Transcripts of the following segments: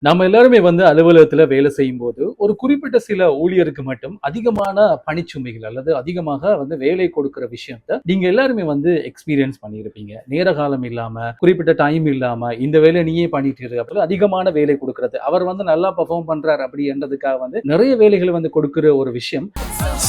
நம்ம எல்லாருமே அலுவலகத்துல வேலை செய்யும்போது, ஒரு குறிப்பிட்ட சில ஊழியருக்கு மட்டும் அதிகமான பணிச்சுமைகள் அல்லது அதிகமாக வேலை கொடுக்கிற விஷயத்த நீங்க எல்லாருமே எக்ஸ்பீரியன்ஸ் பண்ணியிருப்பீங்க. நேர காலம் இல்லாம, குறிப்பிட்ட டைம் இல்லாம, இந்த வேலைய நீயே பண்ணிட்டு இரு அப்படி அதிகமான வேலை குடுக்குறது. அவர் நல்லா பெர்ஃபார்ம் பண்றார் அப்படின்றதுக்காக நிறைய வேலைகள கொடுக்கிற ஒரு விஷயம்.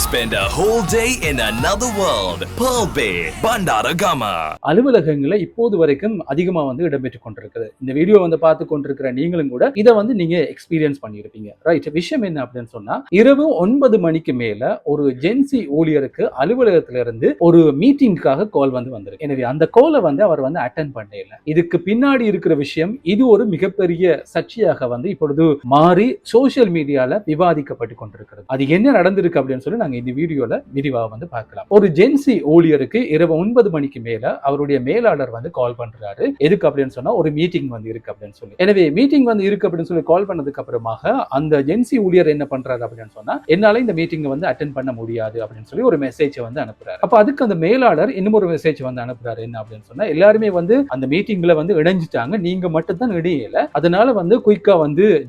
Spend a whole day in another world. Pearl Bay, Bandaragama. அலுவலகங்கள்ல இப்போது வரைக்கும் அதிகமா இடம்பெற்றுக் கொண்டிருக்குது. இந்த வீடியோ பார்த்து கொண்டிருக்கிற நீங்களும் கூட இத நீங்க எக்ஸ்பீரியன்ஸ் பண்ணியிருப்பீங்க. ரைட். விஷயம் என்ன அப்படின்னு சொன்னா, இரவு 9 மணிக்கு மேல ஒரு ஜென்சி ஊழியருக்கு அலுவலகத்துல இருந்து ஒரு மீட்டிங்காக கால் வந்திருக்கு. எனவே அந்த காலை அவர் அட்டெண்ட் பண்ணல. இதுக்கு பின்னாடி இருக்கிற விஷயம், இது ஒரு மிகப்பெரிய சர்ச்சையாக இப்பொழுது மாறி சோசியல் மீடியால விவாதிக்கப்பட்டு கொண்டிருக்கிறது. அது என்ன நடந்திருக்கு அப்படின்னு சொல்லி நாங்க இந்த வீடியோல விரிவா பார்க்கலாம். ஒரு ஜென்சி ஊழியருக்கு இரவு 9 மணிக்கு மேல அவருடைய மேலாளர் கால் பண்றாரு. எதுக்கு அப்படின்னு சொன்னா, ஒரு மீட்டிங் இருக்கு அப்படின்னு சொல்லி. எனவே மீட்டிங் இருக்கு அப்படின்னு சொல்லி கால் பண்ணதுக்கு அப்புறமாக அந்த ஜென்சி ஊழியர் என்ன பண்றாரு அப்படின்னு சொன்னா, என்னால இந்த மீட்டிங் அட்டெண்ட் பண்ண முடியாது அப்படின்னு சொல்லி ஒரு மெசேஜ் அனுப்புறாரு. அப்ப அதுக்கு அந்த மேலாளர் இன்னும் ஒரு மெசேஜ் அனுப்புறாரு. என்ன அப்படின்னு சொன்னா, எல்லாருமே அந்த மீட்டிங்ல இணைஞ்சிட்டாங்க, நீங்க மட்டும் தான் இணையல, அதனால குயிக்கா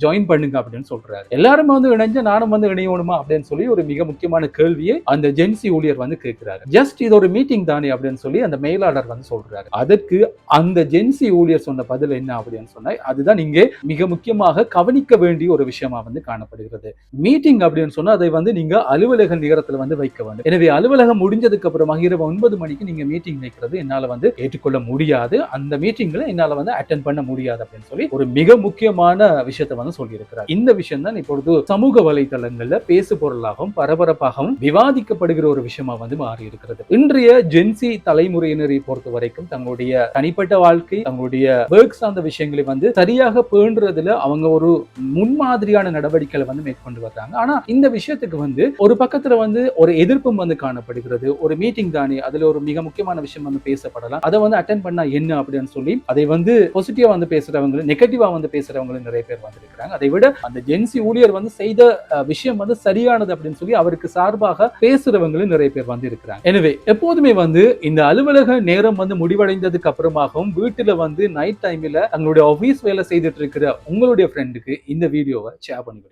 ஜாயின் பண்ணுங்க அப்படின்னு சொல்றாரு. எல்லாரும் இணைஞ்சு நானும் இணையணுமா அப்படின்னு சொல்லி ஒரு மிக முக்கியமான கேள்வியை அந்த ஜென்சி ஊழியர் கேட்கிறாரு. ஜஸ்ட் இது ஒரு மீட்டிங் தானே அப்படின்னு சொல்லி அந்த மேலாளர் சொல்றாரு. அதற்கு அந்த ஜென்சி ஊழியர் சொன்ன பதில் என்ன அப்படின்னு சொன்னா, அதுதான் இங்க மிக முக்கியமாக கவனிக்க வேண்டிய ஒரு விஷயமா காணப்படுகிறது. மீட்டிங் அப்படின்னு சொன்னா அதை நீங்க அலுவலக நேரத்துல வைக்க வேண்டும். எனவே அலுவலகம் முடிஞ்சதுக்கு அப்புறமாக இரவு 9 மணிக்கு நீங்க மீட்டிங் வைக்கிறது என்னால ஏற்றுக்கொள்ள முடியாது. அந்த மீட்டிங்ல என்னால அட்டெண்ட் பண்ண முடியாது அப்படின்னு சொல்லி ஒரு மிக முக்கியமான விஷயத்தை சொல்லி இருக்கிறார். இந்த விஷயம் தான் இப்பொழுது சமூக வலைதளங்கள்ல பேசு பொருளாகவும் பரபரப்பாகவும் விவாதிக்கப்படுகிற ஒரு விஷயமா மாறி இருக்கிறது. இன்றைய ஜென்சி தலைமுறையினரை பொறுத்த வரைக்கும் தங்களுடைய தனிப்பட்ட வாழ்க்கை, தங்களுடைய ஒர்க் சார்ந்த விஷயங்களை சரியாக பேணுறதுல அவங்க ஒரு முன்மாதிரியான நடவடிக்கைகளை மேற்கொண்டு வர்றாங்க. ஆனா இந்த விஷயத்துக்கு ஒரு பக்கத்துல ஒரு எதிர்ப்பும் காணப்படுகிறது. ஒரு மீட்டிங் தானே, அதுல ஒரு மிக முக்கியமான விஷயம் பேசப்படலாம், அதை அட்டெண்ட் பண்ணா என்ன அப்படின்னு சொல்லி அதை பாசிட்டிவா பேசுறவங்க, நெகட்டிவா பேசுறவங்க நிறைய பேர் இருக்கிறாங்க. அதை விட அந்த ஜென்சி ஊழியர் செய்த விஷயம் சரியானது அப்படின்னு சொல்லி அவருக்கு சார்பாக பேசுறவங்களும் நிறைய பேர் இருக்கிறாங்க. எனவே எப்போதுமே இந்த அலுவலக நேரம் முடிவடைந்ததுக்கு அப்புறமாகவும் வீட்டுல நைட் டைம்ல தங்களுடைய ஆபீஸ் வேலை செய்துட்டு இருக்கிற உங்களுடைய ஃப்ரெண்டுக்கு இந்த வீடியோவை ஷேர் பண்ணி